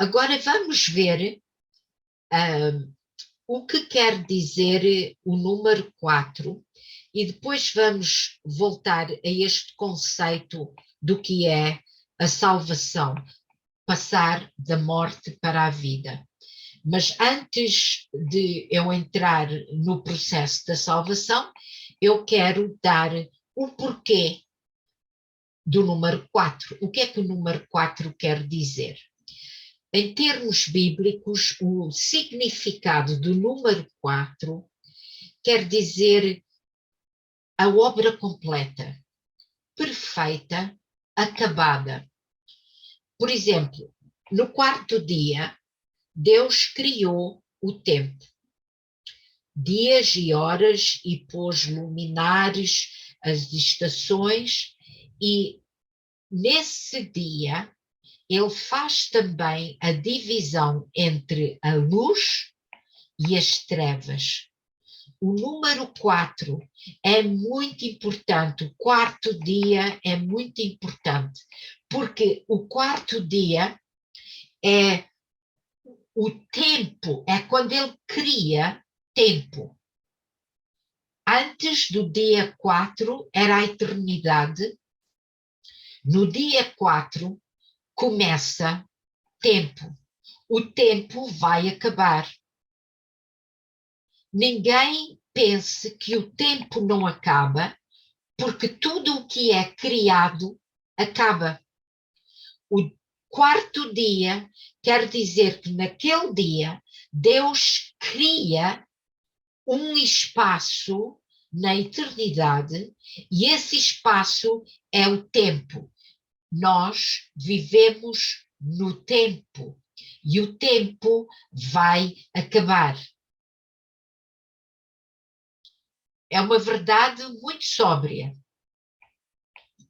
Agora vamos ver o que quer dizer o número 4 e depois vamos voltar a este conceito do que é a salvação, passar da morte para a vida. Mas antes de eu entrar no processo da salvação, eu quero dar o porquê do número 4. O que é que o número 4 quer dizer? Em termos bíblicos, o significado do número 4 quer dizer a obra completa, perfeita, acabada. Por exemplo, no quarto dia, Deus criou o tempo, dias e horas, e pôs luminares, as estações, e nesse dia ele faz também a divisão entre a luz e as trevas. O número 4 é muito importante, o quarto dia é muito importante, porque o quarto dia é o tempo, é quando ele cria tempo. Antes do dia 4 era a eternidade, no dia 4 começa tempo. O tempo vai acabar. Ninguém pense que o tempo não acaba, porque tudo o que é criado acaba. O quarto dia quer dizer que naquele dia Deus cria um espaço na eternidade e esse espaço é o tempo. Nós vivemos no tempo e o tempo vai acabar. É uma verdade muito sóbria.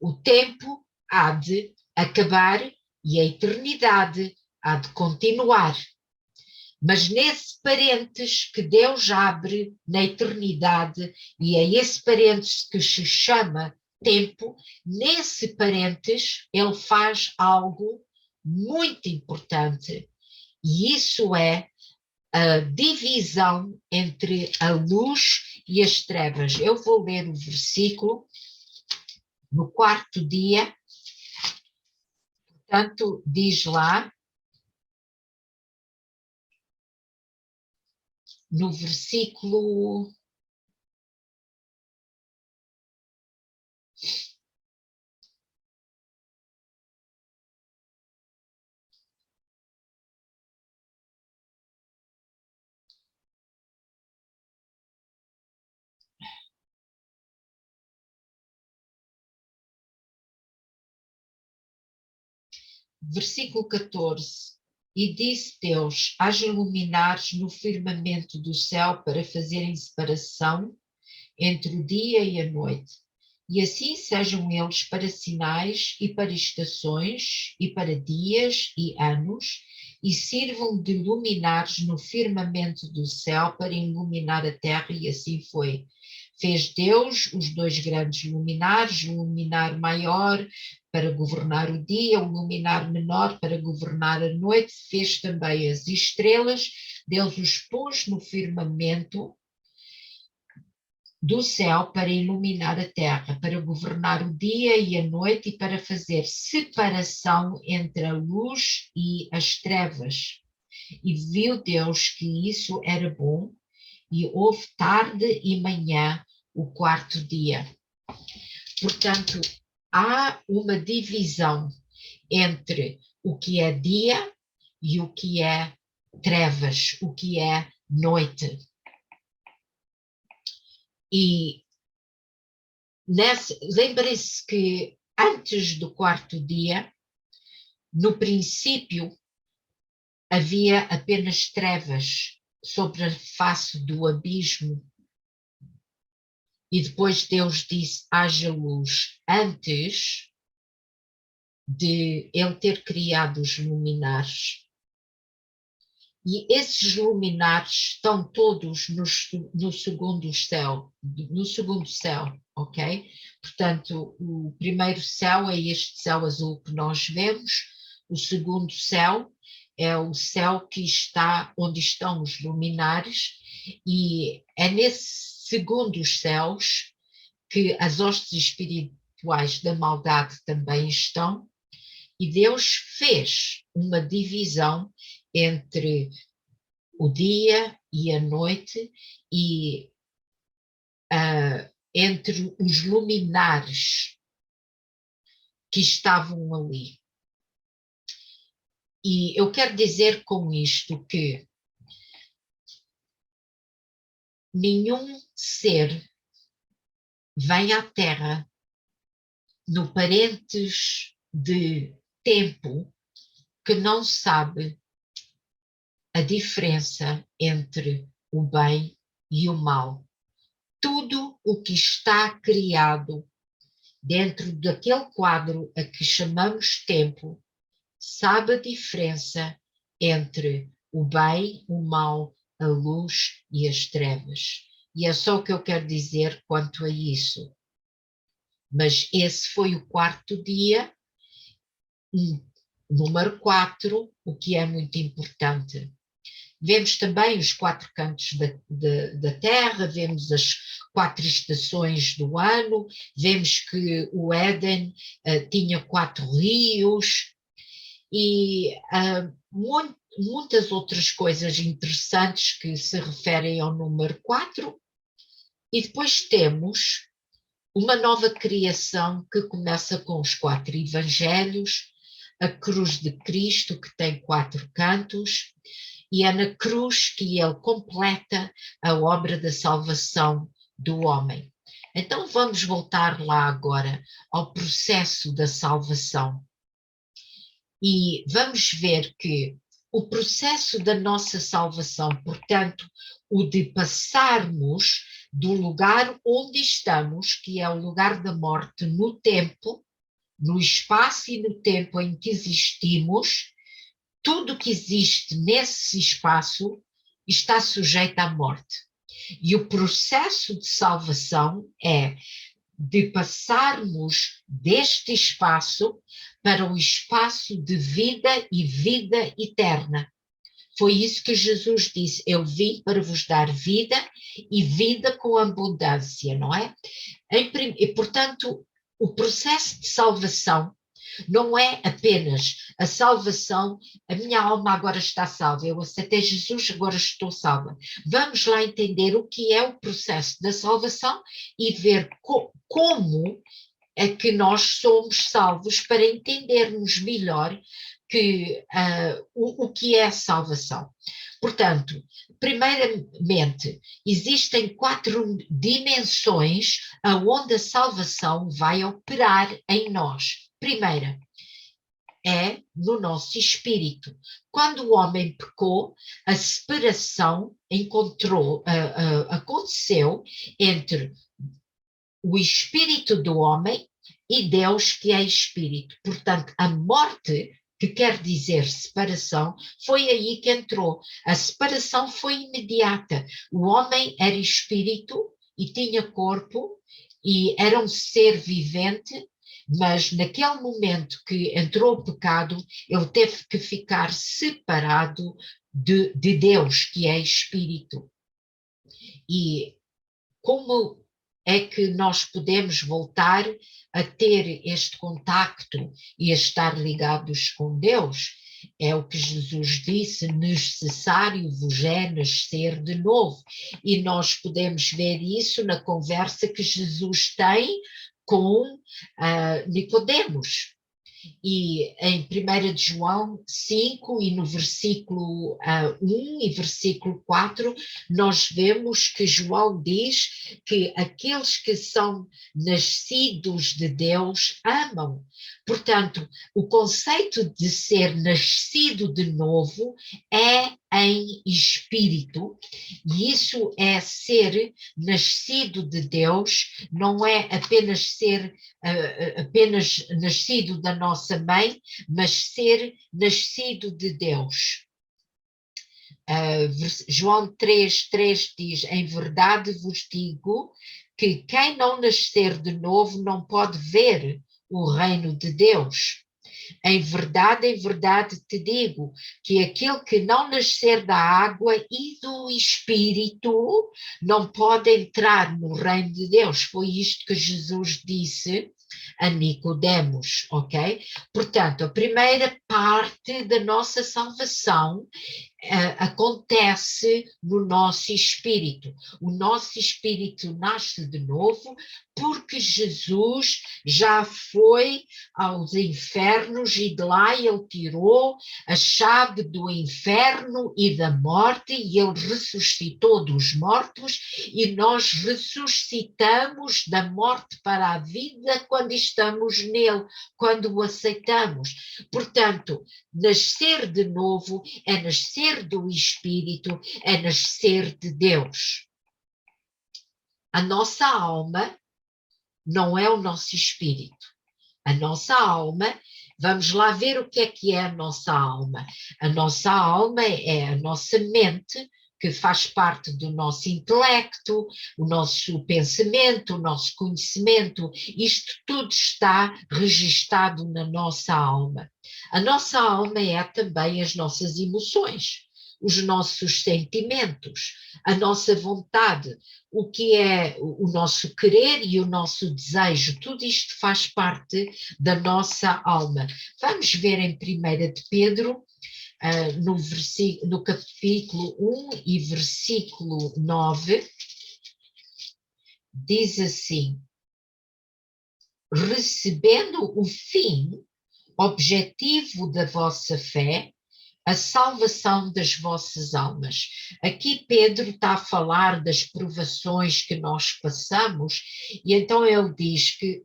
O tempo há de acabar e a eternidade há de continuar. Mas nesse parênteses que Deus abre na eternidade, e é esse parênteses que se chama tempo, nesse parênteses ele faz algo muito importante, e isso é a divisão entre a luz e as trevas. Eu vou ler o versículo no quarto dia, portanto, diz lá, no versículo versículo 14, e disse Deus, haja luminares no firmamento do céu para fazerem separação entre o dia e a noite, e assim sejam eles para sinais e para estações e para dias e anos, e sirvam de luminares no firmamento do céu para iluminar a terra, e assim foi. Fez Deus os dois grandes luminares, um luminar maior para governar o dia, um luminar menor para governar a noite. Fez também as estrelas, Deus os pôs no firmamento do céu para iluminar a terra, para governar o dia e a noite e para fazer separação entre a luz e as trevas. E viu Deus que isso era bom, e houve tarde e manhã o quarto dia. Portanto, há uma divisão entre o que é dia e o que é trevas, o que é noite. E lembre-se que antes do quarto dia, no princípio, havia apenas trevas sobre a face do abismo. E depois Deus disse, haja luz, antes de ele ter criado os luminares. E esses luminares estão todos no segundo céu, ok? Portanto, o primeiro céu é este céu azul que nós vemos, o segundo céu é o céu que está onde estão os luminares, e é nesse segundo os céus que as hostes espirituais da maldade também estão, e Deus fez uma divisão entre o dia e a noite, e entre os luminares que estavam ali. E eu quero dizer com isto que nenhum ser vem à Terra no parênteses de tempo que não sabe a diferença entre o bem e o mal. Tudo o que está criado dentro daquele quadro a que chamamos tempo sabe a diferença entre o bem, o mal, a luz e as trevas. E é só o que eu quero dizer quanto a isso. Mas esse foi o quarto dia, número 4, o que é muito importante. Vemos também os 4 cantos da Terra, vemos as 4 estações do ano, vemos que o Éden tinha 4 rios e muitas outras coisas interessantes que se referem ao número 4. E depois temos uma nova criação que começa com os 4 evangelhos, a cruz de Cristo, que tem 4 cantos, e é na cruz que ele completa a obra da salvação do homem. Então vamos voltar lá agora ao processo da salvação. E vamos ver que o processo da nossa salvação, portanto, o de passarmos do lugar onde estamos, que é o lugar da morte, no tempo, no espaço e no tempo em que existimos, tudo que existe nesse espaço está sujeito à morte. E o processo de salvação é de passarmos deste espaço para o espaço de vida e vida eterna. Foi isso que Jesus disse: eu vim para vos dar vida e vida com abundância, não é? E, portanto, o processo de salvação não é apenas a salvação, a minha alma agora está salva, eu aceitei Jesus, agora estou salva. Vamos lá entender o que é o processo da salvação e ver como é que nós somos salvos, para entendermos melhor o que é salvação. Portanto, primeiramente, existem 4 dimensões aonde a salvação vai operar em nós. Primeira, é no nosso espírito. Quando o homem pecou, a separação aconteceu entre o espírito do homem e Deus, que é espírito. Portanto, a morte, que quer dizer separação, foi aí que entrou. A separação foi imediata. O homem era espírito e tinha corpo e era um ser vivente, mas naquele momento que entrou o pecado, ele teve que ficar separado de Deus, que é espírito. E como é que nós podemos voltar a ter este contacto e a estar ligados com Deus? É o que Jesus disse: necessário vos é nascer de novo. E nós podemos ver isso na conversa que Jesus tem com Nicodemos. E em 1 de João 5 e no versículo 1 e versículo 4, nós vemos que João diz que aqueles que são nascidos de Deus amam. Portanto, o conceito de ser nascido de novo é em espírito, e isso é ser nascido de Deus, não é apenas ser apenas nascido da nossa mãe, mas ser nascido de Deus. João 3,3 diz: em verdade vos digo que quem não nascer de novo não pode ver o reino de Deus. em verdade te digo que aquele que não nascer da água e do Espírito não pode entrar no reino de Deus. Foi isto que Jesus disse a Nicodemos, ok? Portanto, a primeira parte da nossa salvação acontece no nosso espírito. O nosso espírito nasce de novo porque Jesus já foi aos infernos e de lá ele tirou a chave do inferno e da morte e ele ressuscitou dos mortos e nós ressuscitamos da morte para a vida quando estamos nele, quando o aceitamos. Portanto, nascer de novo é nascer do Espírito, é nascer de Deus. A nossa alma não é o nosso espírito. A nossa alma, vamos lá ver o que é a nossa alma. A nossa alma é a nossa mente, que faz parte do nosso intelecto, o nosso pensamento, o nosso conhecimento. Isto tudo está registado na nossa alma. A nossa alma é também as nossas emoções, os nossos sentimentos, a nossa vontade, o que é o nosso querer e o nosso desejo. Tudo isto faz parte da nossa alma. Vamos ver em 1 de Pedro, no capítulo 1 e versículo 9, diz assim: recebendo o fim objetivo da vossa fé, a salvação das vossas almas. Aqui Pedro está a falar das provações que nós passamos, e então ele diz que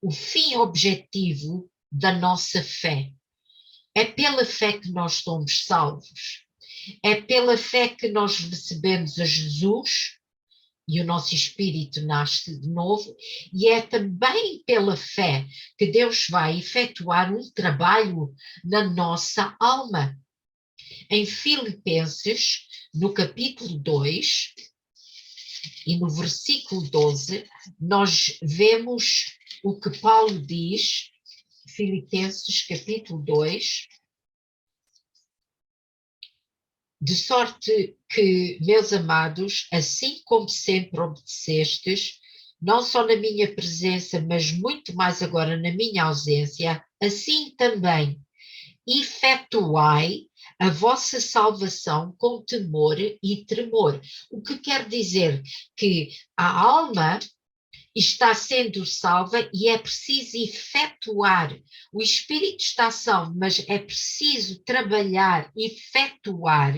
o fim objetivo da nossa fé é pela fé que nós somos salvos, é pela fé que nós recebemos a Jesus e o nosso espírito nasce de novo, e é também pela fé que Deus vai efetuar um trabalho na nossa alma. Em Filipenses, no capítulo 2 e no versículo 12, nós vemos o que Paulo diz, Filipenses capítulo 2, de sorte que, meus amados, assim como sempre obedecestes, não só na minha presença, mas muito mais agora na minha ausência, assim também efetuai a vossa salvação com temor e tremor. O que quer dizer que a alma está sendo salva e é preciso efetuar. O espírito está salvo, mas é preciso trabalhar, efetuar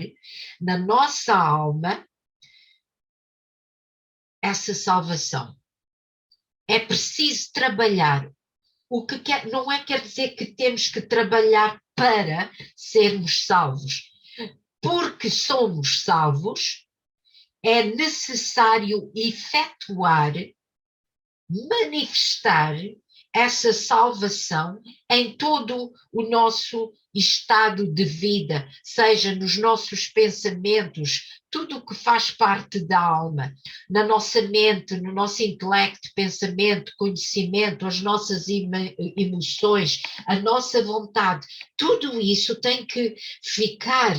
na nossa alma essa salvação. É preciso trabalhar. O que não quer dizer que temos que trabalhar para sermos salvos. Porque somos salvos, é necessário efetuar, manifestar essa salvação em todo o nosso estado de vida, seja nos nossos pensamentos, tudo o que faz parte da alma, na nossa mente, no nosso intelecto, pensamento, conhecimento, as nossas emoções, a nossa vontade, tudo isso tem que ficar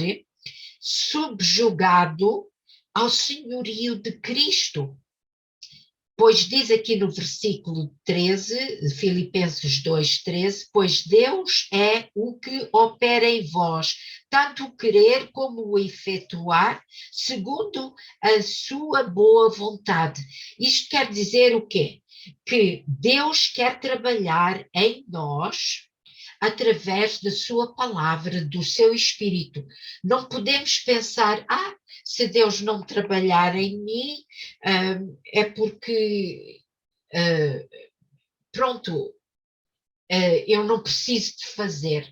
subjugado ao senhorio de Cristo. Pois diz aqui no versículo 13, Filipenses 2:13, pois Deus é o que opera em vós, tanto o querer como o efetuar, segundo a sua boa vontade. Isto quer dizer o quê? Que Deus quer trabalhar em nós através da sua palavra, do seu espírito. Não podemos pensar, se Deus não trabalhar em mim, é porque, pronto, eu não preciso de fazer,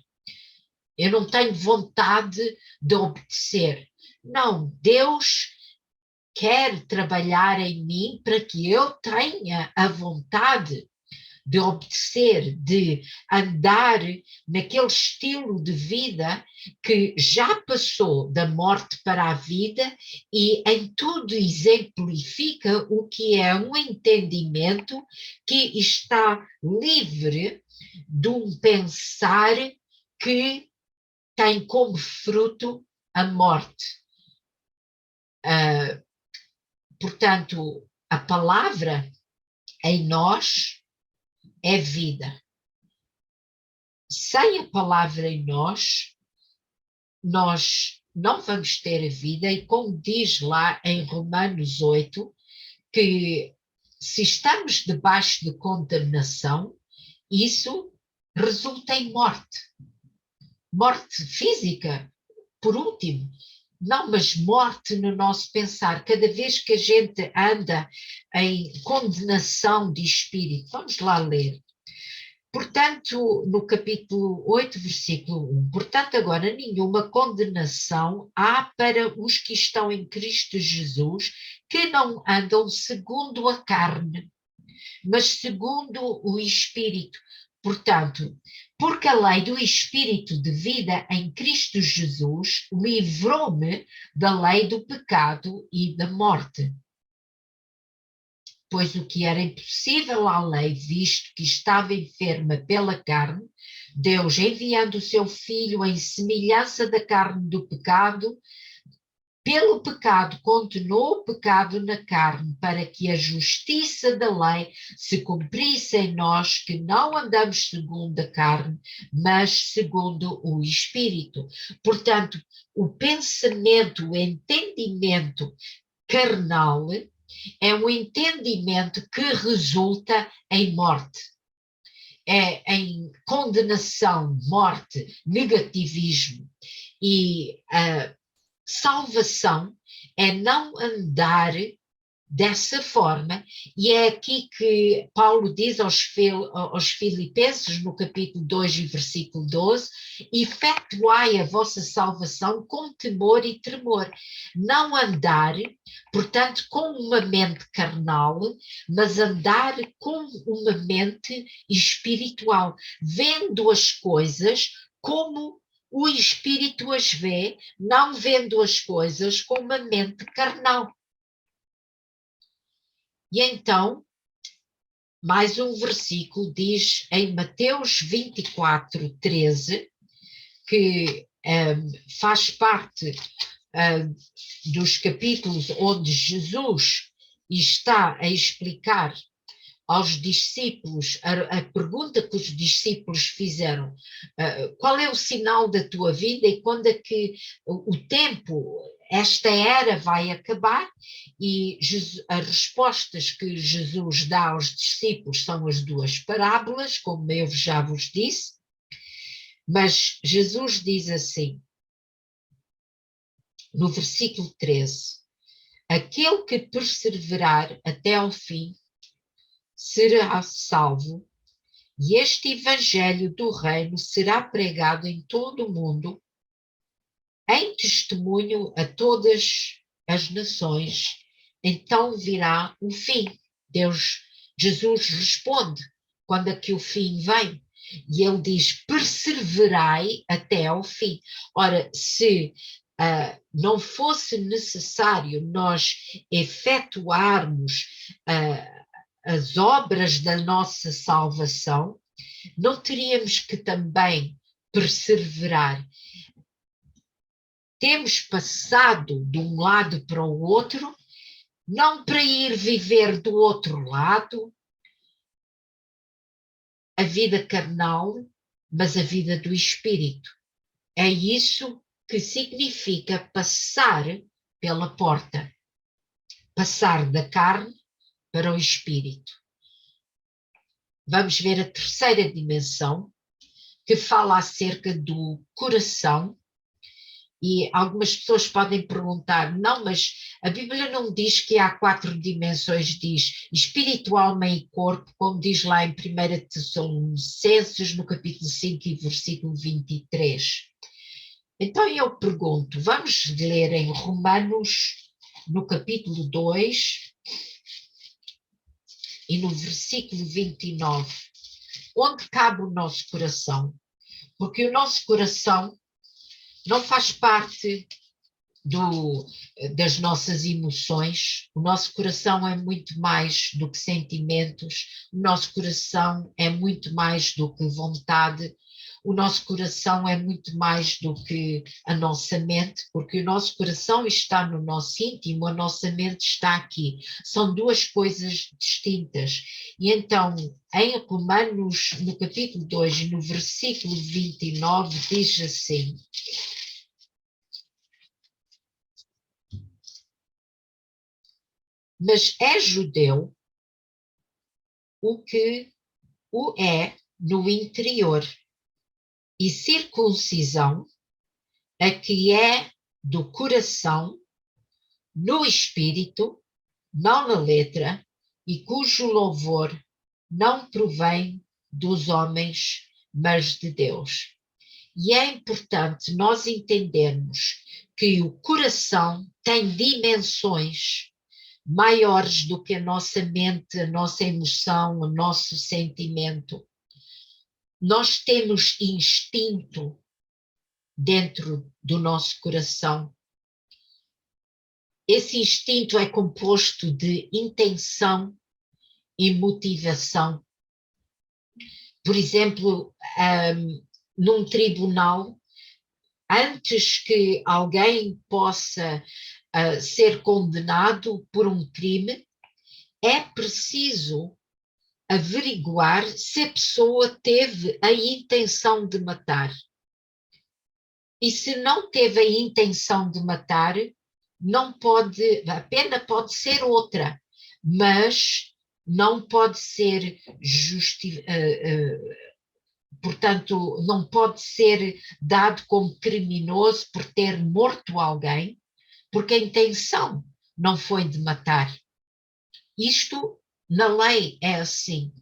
eu não tenho vontade de obedecer. Não, Deus quer trabalhar em mim para que eu tenha a vontade de obedecer, de andar naquele estilo de vida que já passou da morte para a vida e em tudo exemplifica o que é um entendimento que está livre de um pensar que tem como fruto a morte. Portanto, a palavra em nós é vida. Sem a palavra em nós não vamos ter a vida, e como diz lá em Romanos 8, que se estamos debaixo de condenação, isso resulta em morte. Morte física, por último. Não, mas morte no nosso pensar. Cada vez que a gente anda em condenação de espírito. Vamos lá ler. Portanto, no capítulo 8, versículo 1. Portanto, agora nenhuma condenação há para os que estão em Cristo Jesus, que não andam segundo a carne, mas segundo o Espírito. Portanto, porque a lei do Espírito de vida em Cristo Jesus livrou-me da lei do pecado e da morte. Pois o que era impossível à lei, visto que estava enferma pela carne, Deus, enviando o seu Filho em semelhança da carne do pecado, pelo pecado condenou o pecado na carne, para que a justiça da lei se cumprisse em nós, que não andamos segundo a carne, mas segundo o Espírito. Portanto, o pensamento, o entendimento carnal é um entendimento que resulta em morte, é em condenação, morte, negativismo. E salvação é não andar dessa forma, e é aqui que Paulo diz aos Filipenses, no capítulo 2 e versículo 12, efetuai a vossa salvação com temor e tremor. Não andar, portanto, com uma mente carnal, mas andar com uma mente espiritual, vendo as coisas como o Espírito as vê, não vendo as coisas com uma mente carnal. E então, mais um versículo diz em Mateus 24, 13, que faz parte dos capítulos onde Jesus está a explicar aos discípulos, a pergunta que os discípulos fizeram, qual é o sinal da tua vida e quando é que o tempo, esta era vai acabar? E as respostas que Jesus dá aos discípulos são as duas parábolas, como eu já vos disse, mas Jesus diz assim, no versículo 13, aquele que perseverar até ao fim será salvo, e este evangelho do reino será pregado em todo o mundo, em testemunho a todas as nações, então virá o fim. Jesus responde quando é que o fim vem, e ele diz, perseverai até ao fim. Ora, se não fosse necessário nós efetuarmos as obras da nossa salvação, não teríamos que também perseverar. Temos passado de um lado para o outro, não para ir viver do outro lado, a vida carnal, mas a vida do Espírito. É isso que significa passar pela porta, passar da carne para o Espírito. Vamos ver a terceira dimensão, que fala acerca do coração, e algumas pessoas podem perguntar, não, mas a Bíblia não diz que há 4 dimensões, diz espírito, alma e corpo, como diz lá em 1 Tessalonicenses, no capítulo 5 e versículo 23. Então eu pergunto, vamos ler em Romanos, no capítulo 2, e no versículo 29. onde cabe o nosso coração? Porque o nosso coração não faz parte das nossas emoções. O nosso coração é muito mais do que sentimentos, o nosso coração é muito mais do que vontade, o nosso coração é muito mais do que a nossa mente, porque o nosso coração está no nosso íntimo, a nossa mente está aqui. São duas coisas distintas. E então, em Romanos, no capítulo 2, no versículo 29, diz assim: mas é judeu o que o é no interior, e circuncisão a que é do coração, no espírito, não na letra, e cujo louvor não provém dos homens, mas de Deus. E é importante nós entendermos que o coração tem dimensões maiores do que a nossa mente, a nossa emoção, o nosso sentimento. Nós temos instinto dentro do nosso coração. Esse instinto é composto de intenção e motivação. Por exemplo, num tribunal, antes que alguém possa ser condenado por um crime, é preciso averiguar se a pessoa teve a intenção de matar. E se não teve a intenção de matar, não pode, a pena pode ser outra, mas não pode ser portanto, não pode ser dado como criminoso por ter morto alguém, porque a intenção não foi de matar. Isto, na lei, é assim.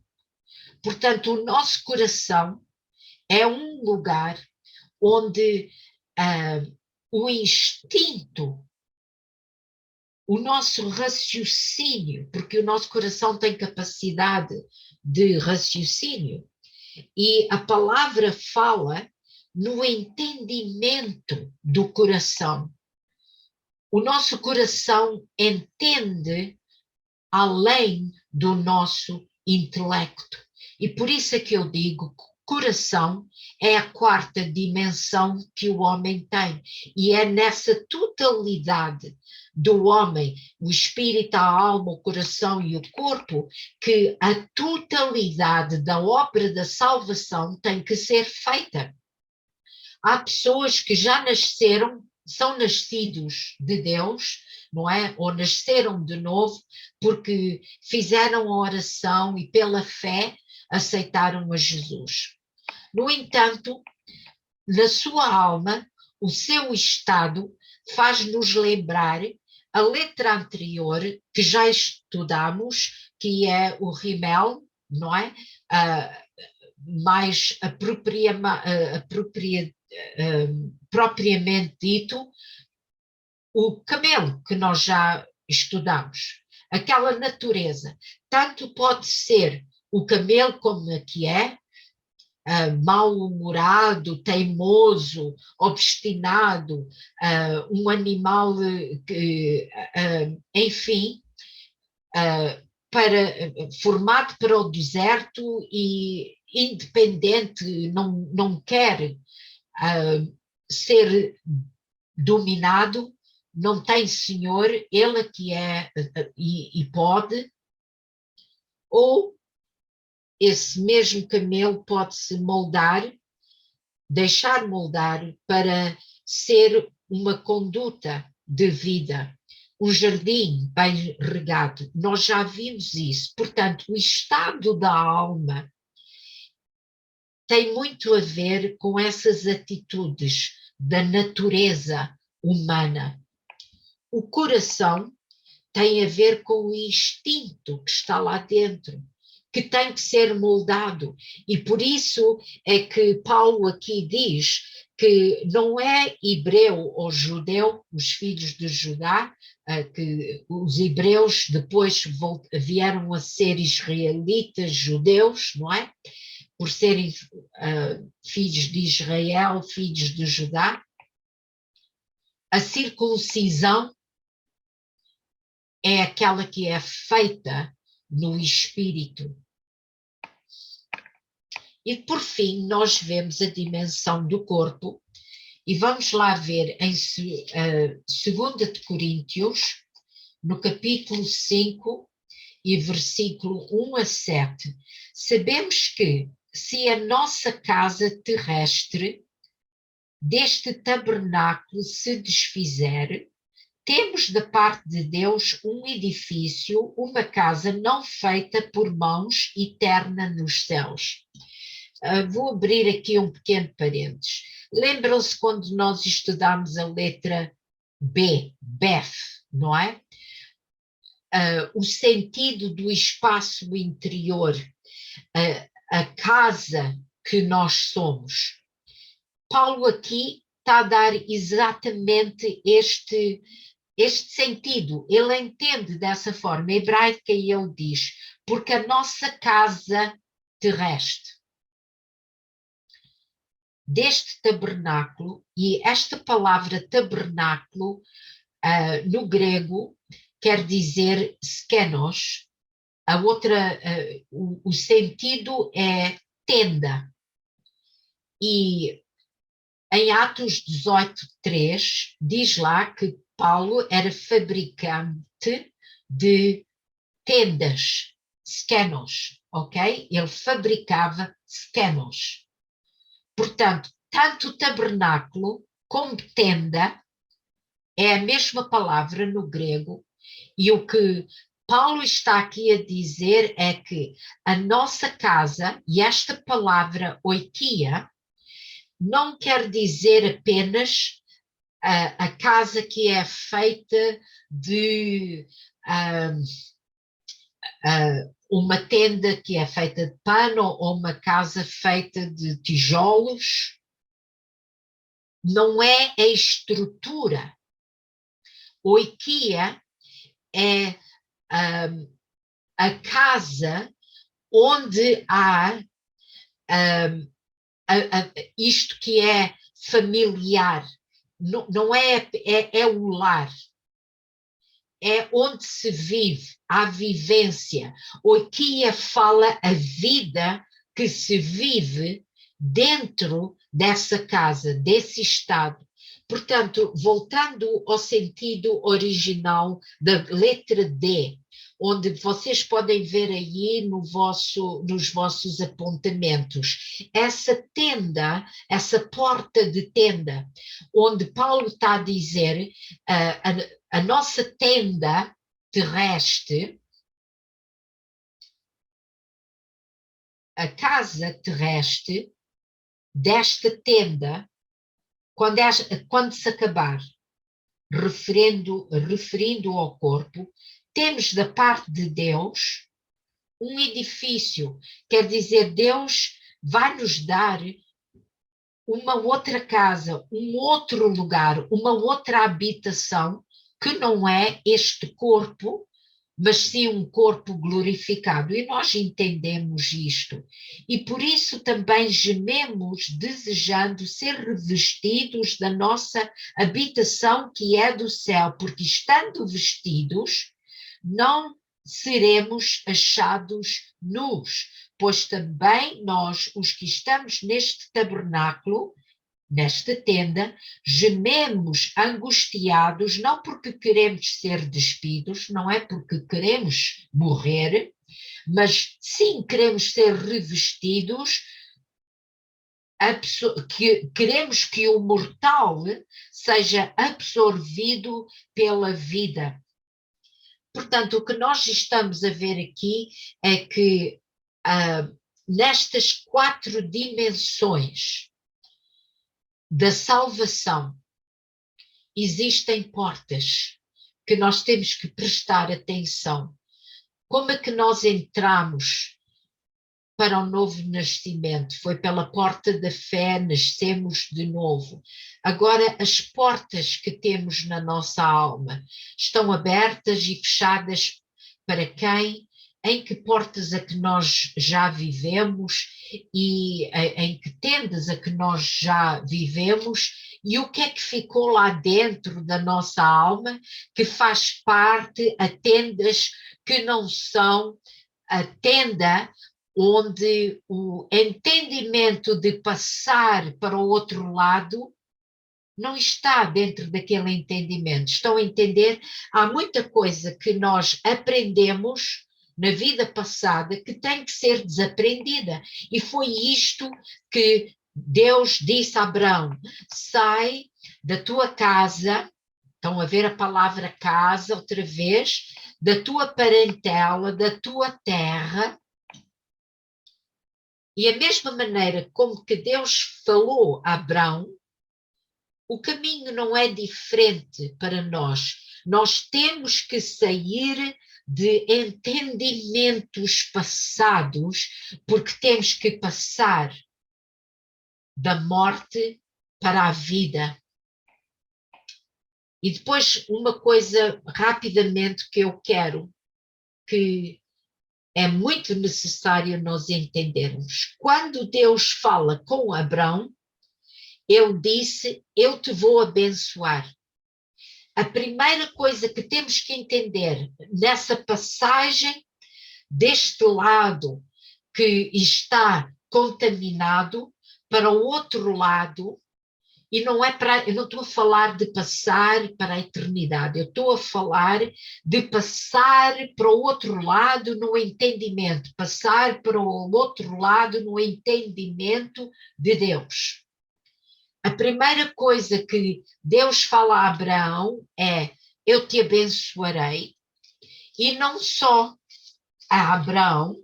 Portanto, o nosso coração é um lugar onde o instinto, o nosso raciocínio, porque o nosso coração tem capacidade de raciocínio, e a palavra fala no entendimento do coração. O nosso coração entende além do nosso intelecto. E por isso é que eu digo que o coração é a quarta dimensão que o homem tem. E é nessa totalidade do homem, o espírito, a alma, o coração e o corpo, que a totalidade da obra da salvação tem que ser feita. Há pessoas que já nasceram, são nascidos de Deus, não é? Ou nasceram de novo porque fizeram a oração e pela fé aceitaram a Jesus. No entanto, na sua alma, o seu estado faz-nos lembrar a letra anterior que já estudamos, que é o rimel, não é? Mais propriamente dito, o camelo que nós já estudamos, aquela natureza. Tanto pode ser o camelo como aqui é, mal-humorado, teimoso, obstinado, um animal que, enfim, formado para o deserto e independente, não quer ser dominado, não tem senhor, ele que é e pode, ou esse mesmo camelo pode-se moldar, deixar moldar para ser uma conduta de vida, um jardim bem regado. Nós já vimos isso. Portanto, o estado da alma tem muito a ver com essas atitudes da natureza humana. O coração tem a ver com o instinto que está lá dentro, que tem que ser moldado. E por isso é que Paulo aqui diz que não é hebreu ou judeu, os filhos de Judá, que os hebreus depois vieram a ser israelitas, judeus, não é? por serem filhos de Israel, filhos de Judá. A circuncisão é aquela que é feita no espírito. E por fim, nós vemos a dimensão do corpo, e vamos lá ver em 2 de Coríntios, no capítulo 5 e versículo 1 a 7. Sabemos que se a nossa casa terrestre deste tabernáculo se desfizer, temos da parte de Deus um edifício, uma casa não feita por mãos, eterna nos céus. Vou abrir aqui um pequeno parênteses. Lembram-se quando nós estudámos a letra B, Beth, não é? O sentido do espaço interior, a casa que nós somos. Paulo aqui está a dar exatamente este sentido. Ele entende dessa forma hebraica e ele diz, porque a nossa casa terrestre, deste tabernáculo, e esta palavra tabernáculo, no grego, quer dizer skenos, o sentido é tenda. E em Atos 18:3, diz lá que Paulo era fabricante de tendas, skenos, ok? Ele fabricava skenos. Portanto, tanto tabernáculo como tenda é a mesma palavra no grego, e o que Paulo está aqui a dizer é que a nossa casa, e esta palavra oikia, não quer dizer apenas a casa que é feita de uma tenda que é feita de pano ou uma casa feita de tijolos. Não é a estrutura. O IKEA é a casa onde há isto que é familiar. Não é o lar. É onde se vive, a vivência. O IKEA fala a vida que se vive dentro dessa casa, desse estado. Portanto, voltando ao sentido original da letra D, onde vocês podem ver aí nos vossos apontamentos, essa tenda, essa porta de tenda, onde Paulo está a dizer a nossa tenda terrestre, a casa terrestre desta tenda, quando se acabar, referindo ao corpo, temos da parte de Deus um edifício, quer dizer, Deus vai nos dar uma outra casa, um outro lugar, uma outra habitação, que não é este corpo, mas sim um corpo glorificado. E nós entendemos isto. E por isso também gememos desejando ser revestidos da nossa habitação que é do céu, porque estando vestidos, não seremos achados nus, pois também nós, os que estamos neste tabernáculo, nesta tenda, gememos angustiados, não porque queremos ser despidos, não é porque queremos morrer, mas sim queremos ser revestidos, queremos que o mortal seja absorvido pela vida. Portanto, o que nós estamos a ver aqui é que nestas 4 dimensões da salvação existem portas que nós temos que prestar atenção. Como é que nós entramos para o novo nascimento? Foi pela porta da fé, nascemos de novo. Agora, as portas que temos na nossa alma estão abertas e fechadas para quem em que portas a que nós já vivemos e em que tendas a que nós já vivemos e o que é que ficou lá dentro da nossa alma que faz parte a tendas que não são a tenda onde o entendimento de passar para o outro lado não está dentro daquele entendimento. Estão a entender? Há muita coisa que nós aprendemos na vida passada que tem que ser desaprendida. E foi isto que Deus disse a Abraão: sai da tua casa, estão a ver a palavra casa outra vez, da tua parentela, da tua terra. E a mesma maneira como que Deus falou a Abraão, o caminho não é diferente para nós. Nós temos que sair de entendimentos passados, porque temos que passar da morte para a vida. E depois, uma coisa rapidamente que eu quero, que é muito necessário nós entendermos. Quando Deus fala com Abraão, ele disse: eu te vou abençoar. A primeira coisa que temos que entender nessa passagem deste lado que está contaminado para o outro lado, e não é para, eu não estou a falar de passar para a eternidade, eu estou a falar de passar para o outro lado no entendimento, passar para o outro lado no entendimento de Deus. A primeira coisa que Deus fala a Abraão é: eu te abençoarei. E não só a Abraão,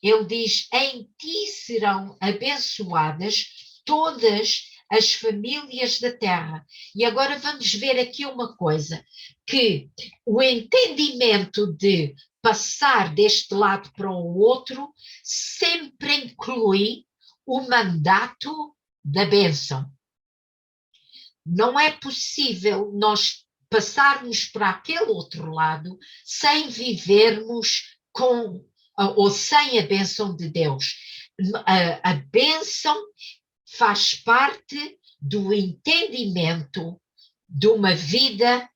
ele diz: em ti serão abençoadas todas as famílias da terra. E agora vamos ver aqui uma coisa, que o entendimento de passar deste lado para o outro sempre inclui o mandato da bênção. Não é possível nós passarmos para aquele outro lado sem vivermos com ou sem a bênção de Deus. A bênção faz parte do entendimento de uma vida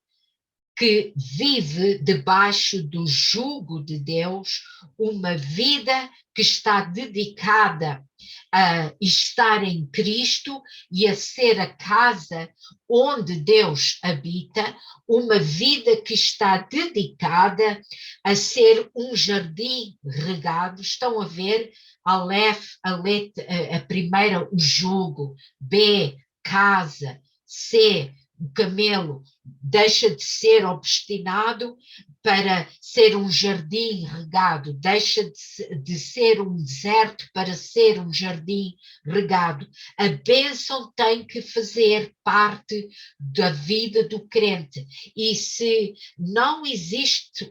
que vive debaixo do jugo de Deus, uma vida que está dedicada a estar em Cristo e a ser a casa onde Deus habita, uma vida que está dedicada a ser um jardim regado. Estão a ver Aleph, a primeira, o jugo, B, casa, C, o camelo deixa de ser obstinado para ser um jardim regado, deixa de ser um deserto para ser um jardim regado. A bênção tem que fazer parte da vida do crente. E se não existe,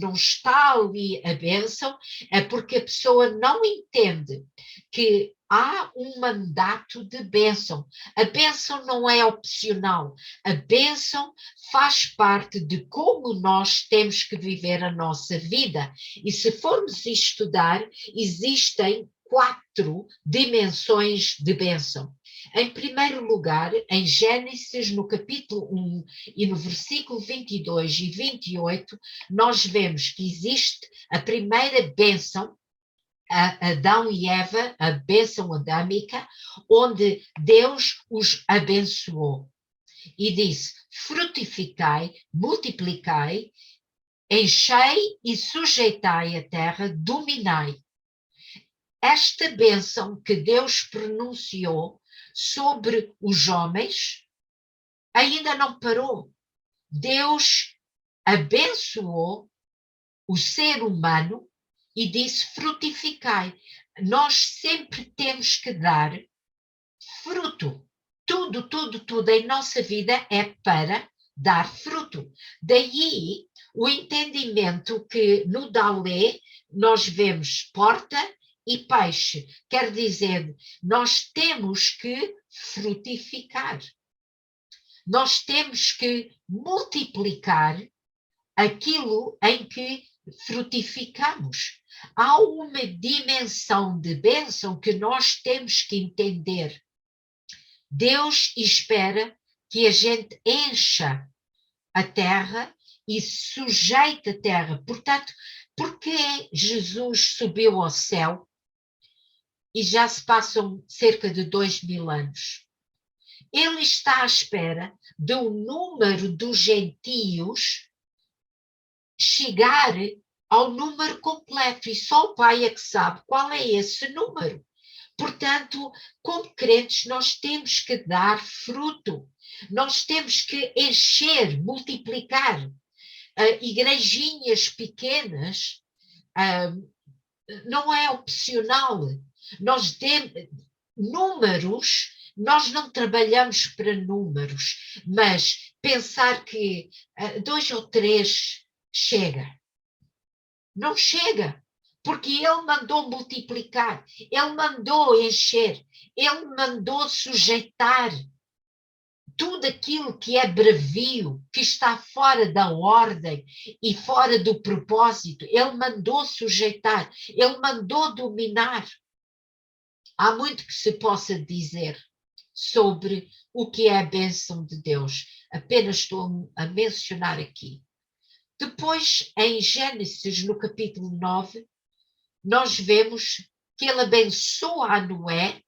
não está ali a bênção, é porque a pessoa não entende que há um mandato de bênção. A bênção não é opcional. A bênção faz parte de como nós temos que viver a nossa vida. E se formos estudar, existem 4 dimensões de bênção. Em primeiro lugar, em Gênesis, no capítulo 1 e no versículo 22 e 28, nós vemos que existe a primeira bênção, a Adão e Eva, a bênção adâmica, onde Deus os abençoou e disse: frutificai, multiplicai, enchei e sujeitai a terra, dominai. Esta bênção que Deus pronunciou sobre os homens ainda não parou. Deus abençoou o ser humano e disse: frutificai. Nós sempre temos que dar fruto. Tudo em nossa vida é para dar fruto. Daí o entendimento que no Dalé nós vemos porta e peixe. Quer dizer, nós temos que frutificar. Nós temos que multiplicar aquilo em que frutificamos. Há uma dimensão de bênção que nós temos que entender. Deus espera que a gente encha a terra e sujeite a terra. Portanto, porque Jesus subiu ao céu e já se passam cerca de 2000 anos? Ele está à espera do número dos gentios chegar ao número completo, e só o Pai é que sabe qual é esse número. Portanto, como crentes, nós temos que dar fruto, nós temos que encher, multiplicar. Igrejinhas pequenas não é opcional. Nós temos números, nós não trabalhamos para números, mas pensar que 2 ou 3 chega. Não chega, porque ele mandou multiplicar, ele mandou encher, ele mandou sujeitar tudo aquilo que é brevio, que está fora da ordem e fora do propósito. Ele mandou sujeitar, ele mandou dominar. Há muito que se possa dizer sobre o que é a bênção de Deus. Apenas estou a mencionar aqui. Depois, em Gênesis, no capítulo 9, nós vemos que ele abençoa a Noé,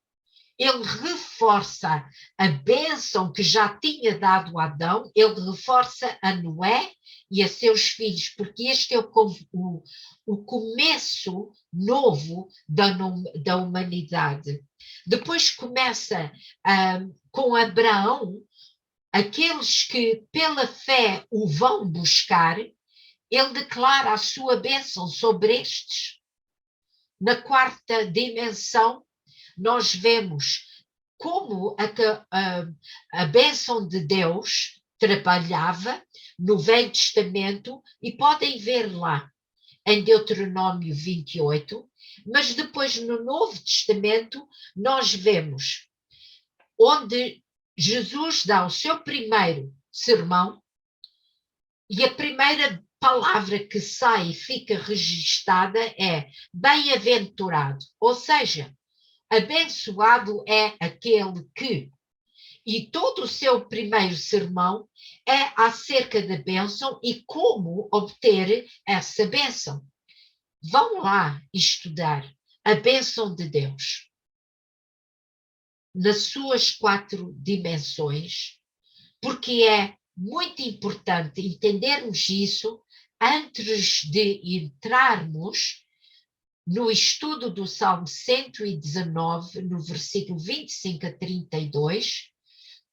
ele reforça a bênção que já tinha dado a Adão, ele reforça a Noé e a seus filhos, porque este é o começo novo da humanidade. Depois começa com Abraão, aqueles que pela fé o vão buscar, ele declara a sua bênção sobre estes. Na quarta dimensão, nós vemos como a bênção de Deus trabalhava no Velho Testamento, e podem ver lá em Deuteronômio 28, mas depois no Novo Testamento nós vemos onde Jesus dá o seu primeiro sermão e a primeira palavra que sai e fica registada é bem-aventurado, ou seja, abençoado é aquele que, e todo o seu primeiro sermão é acerca da bênção e como obter essa bênção. Vão lá estudar a bênção de Deus nas suas 4 dimensões, porque é muito importante entendermos isso antes de entrarmos no estudo do Salmo 119, no versículo 25 a 32,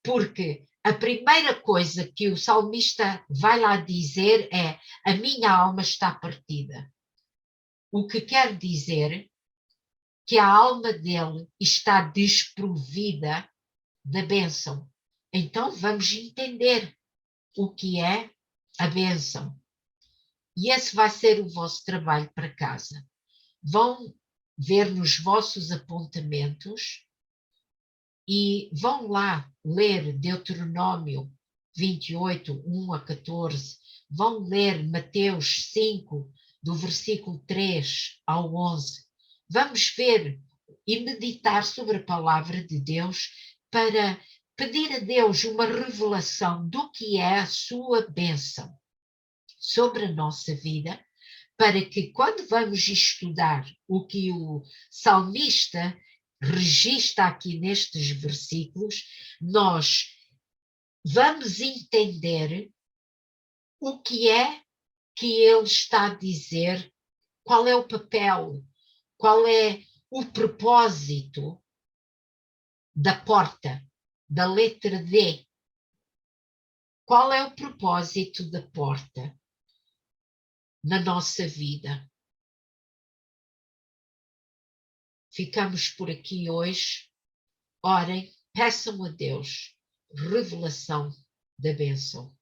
porque a primeira coisa que o salmista vai lá dizer é: a minha alma está partida. O que quer dizer que a alma dele está desprovida da bênção. Então vamos entender o que é a bênção. E esse vai ser o vosso trabalho para casa. Vão ver nos vossos apontamentos e vão lá ler Deuteronômio 28, 1 a 14, vão ler Mateus 5, do versículo 3 ao 11. Vamos ver e meditar sobre a palavra de Deus para pedir a Deus uma revelação do que é a sua bênção sobre a nossa vida, para que quando vamos estudar o que o salmista registra aqui nestes versículos, nós vamos entender o que é que ele está a dizer, qual é o papel, qual é o propósito da porta, da letra D. Qual é o propósito da porta na nossa vida? Ficamos por aqui hoje. Orem, peçam a Deus revelação da bênção.